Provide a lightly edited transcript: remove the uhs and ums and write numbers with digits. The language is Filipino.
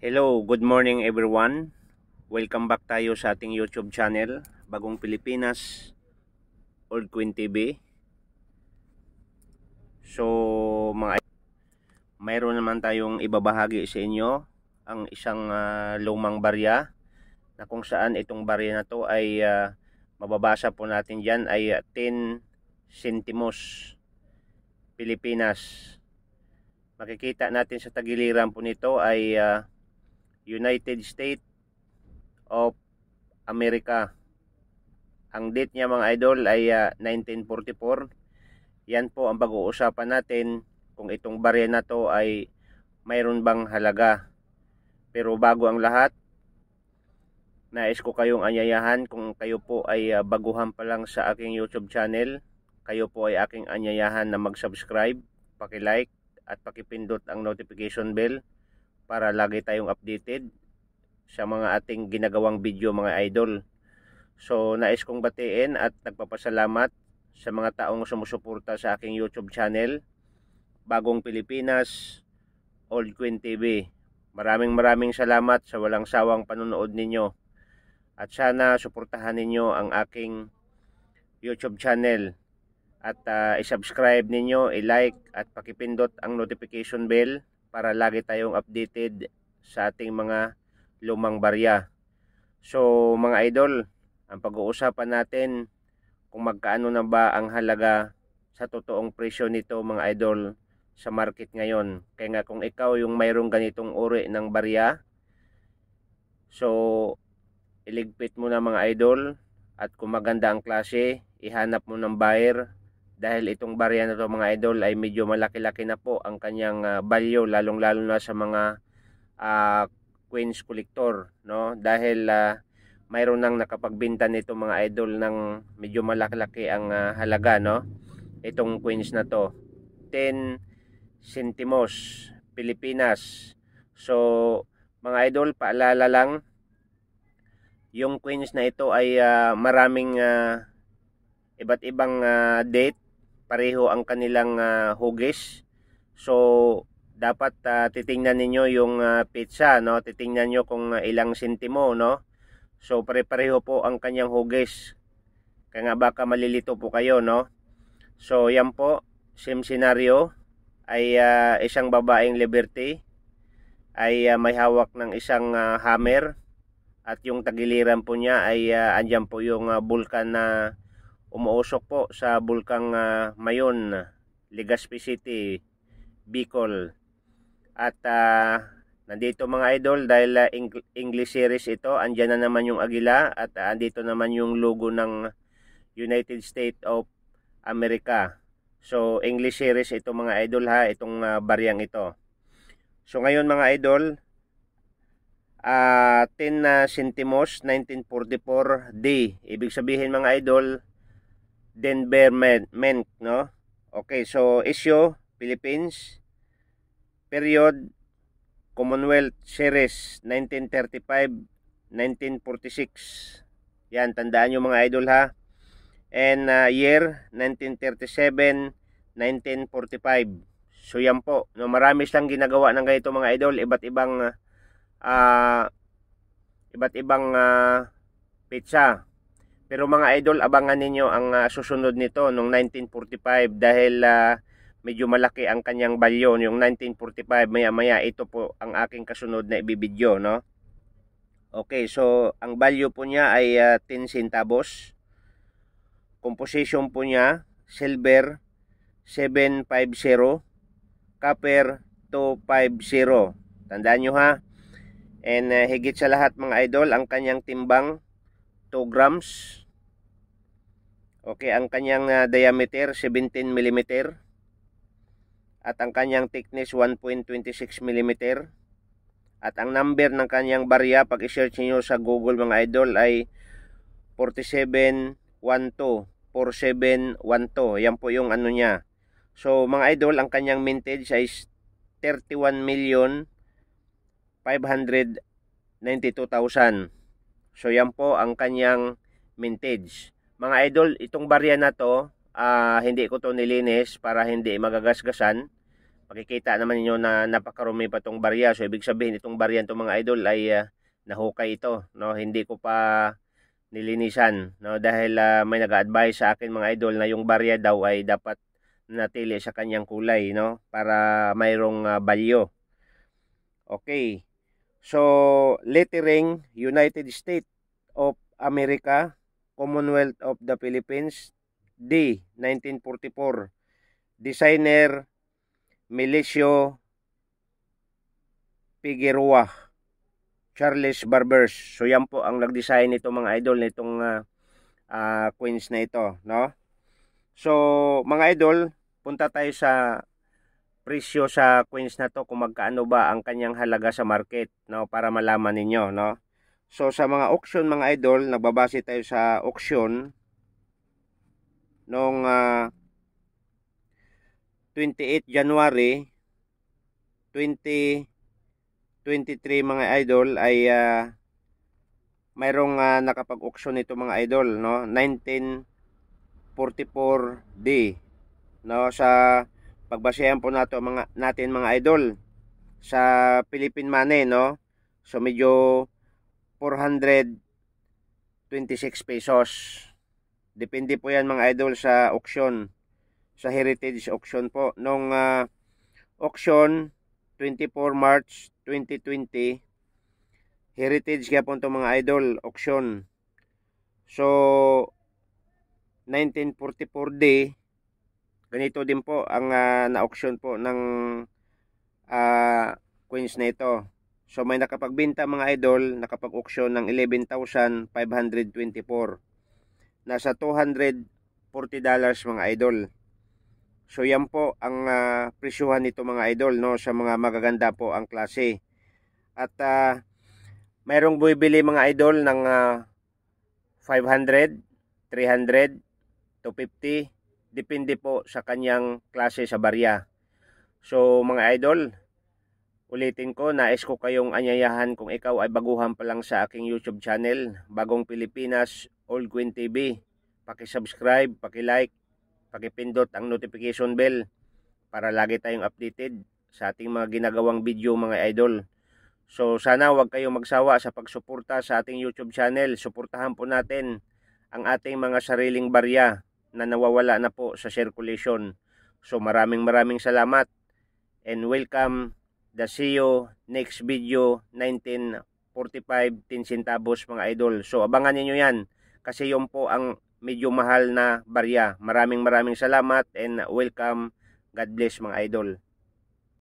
Hello, good morning everyone. Welcome back tayo sa ating YouTube channel, Bagong Pilipinas, Old Queen TV. So, mayroon naman tayong ibabahagi sa inyo ang isang lumang barya na kung saan itong barya na to ay mababasa po natin dyan ay 10 centimos Pilipinas. Makikita natin sa tagiliran po nito ay United States of America. Ang date niya mga idol ay 1944. Yan po ang pag-uusapan natin kung itong barya na to ay mayroon bang halaga. Pero bago ang lahat, nais ko kayong anyayahan kung kayo po ay baguhan pa lang sa aking YouTube channel. Kayo po ay aking anyayahan na mag-subscribe, paki-like at pakipindot ang notification bell para lagi tayong updated sa mga ating ginagawang video mga idol. So nais kong batiin at nagpapasalamat sa mga taong sumusuporta sa aking YouTube channel, Bagong Pilipinas, Old Queen TV. Maraming salamat sa walang sawang panonood ninyo. At sana suportahan ninyo ang aking YouTube channel. At i-subscribe ninyo, i-like at pakipindot ang notification bell para lagi tayong updated sa ating mga lumang barya. So mga idol, ang pag-uusapan natin kung magkaano na ba ang halaga sa totoong presyo nito mga idol sa market ngayon. Kaya nga kung ikaw yung mayroong ganitong uri ng barya, so iligpit mo na mga idol, at kung maganda ang klase, ihanap mo ng buyer dahil itong barya na to mga idol ay medyo malaki-laki na po ang kanyang value, lalong-lalo na sa mga Queens collector, no? Dahil mayroon nang nakapagbenta nito mga idol ng medyo malaki-laki ang halaga, no? Itong Queens na to 10 centimos Pilipinas. So mga idol, paalala lang, yung Queens na ito ay maraming iba't ibang date, pareho ang kanilang hugis. So dapat titingnan ninyo yung pizza, no? Titingnan nyo kung ilang sentimo, no? So pare-pareho po ang kanyang hugis. Kaya nga baka malilito po kayo, no? So yan po, same scenario ay isang babaeng Liberty ay may hawak ng isang hammer, at yung tagiliran po niya ay andyan po yung bulkan na umuusok po sa bulkang Mayon, Legazpi City, Bicol. At nandito mga idol, dahil English series ito, andyan na naman yung agila at andito naman yung logo ng United States of America. So English series ito mga idol ha, itong baryang ito. So ngayon mga idol, 10 centimos 1944 D. Ibig sabihin mga idol, Denver Mint, no? Okay, so issue Philippines, period Commonwealth Series 1935-1946. Yan, tandaan nyo mga idol ha. And year 1937-1945. So yan po, no, marami silang ginagawa ng ganito mga idol, iba't ibang pizza. Pero mga idol, abangan ninyo ang susunod nito nung 1945 dahil medyo malaki ang kanyang value yung 1945. Maya ito po ang aking kasunod na ibibidyo, no? Okay, so ang value po niya ay 10 centavos. Composition po niya, silver 750, copper 250. Tandaan nyo ha. And higit sa lahat mga idol, ang kanyang timbang 2 grams. Okay, ang kanyang diameter 17 mm. At ang kanyang thickness 1.26 mm. At ang number ng kanyang barya, pag i-search niyo sa Google mga idol, ay 4712. 4712. Yan po yung ano niya. So mga idol, ang kanyang mintage ay 31,592,000. So yan po ang kanyang mintage. Mga idol, itong barya na to, hindi ko to nilinis para hindi magagasgasan. Pakikita naman niyo na napakarumi pa tong barya. So ibig sabihin itong barya itong mga idol ay nahukay ito, no? Hindi ko pa nilinisan, no? Dahil may nag-advise sa akin mga idol na yung barya daw ay dapat natili sa kanyang kulay, no? Para mayroong balyo. Okay. So lettering United States of America, Commonwealth of the Philippines, D 1944. Designer Melesio Figueroa, Charles Barbers. So yan po ang nag-design nito mga idol nitong coins na ito, no? So mga idol, punta tayo sa presyo sa coins na to, kung magkaano ba ang kanyang halaga sa market, no, para malaman ninyo, no? So sa mga auction mga idol, nagbabase tayo sa auction noong 28 January 2023 mga idol ay mayroong nakapag-auction nito mga idol, no? 1944D, no? Sa pagbasehan po natin mga idol sa Philippine money, no? So medyo 426 pesos. Depende po yan mga idol sa auction, sa heritage auction po. Nung auction 24 March 2020, heritage kaya po ito mga idol, auction. So 1944D, ganito din po ang na-auction po ng coins na ito. So may nakapagbenta mga idol, nakapag-auction ng 11,524. Nasa $240 mga idol. So yan po ang presyuhan nito mga idol, no, sa mga magaganda po ang klase. At mayroong bumibili mga idol ng 500, 300, 250, depende po sa kanyang klase sa barya. So mga idol, ulitin ko, nais ko kayong anyayahan kung ikaw ay baguhan pa lang sa aking YouTube channel, Bagong Pilipinas Old Queen TV. Paki-subscribe, paki-like, pakipindot ang notification bell para lagi tayong updated sa ating mga ginagawang video mga idol. So sana wag kayong magsawa sa pagsuporta sa ating YouTube channel. Suportahan po natin ang ating mga sariling barya na nawawala na po sa circulation. So maraming salamat and welcome. See you next video, 1945 10 centavos mga idol. So abangan niyo yan kasi yun po ang medyo mahal na barya. Maraming salamat and welcome. God bless mga idol.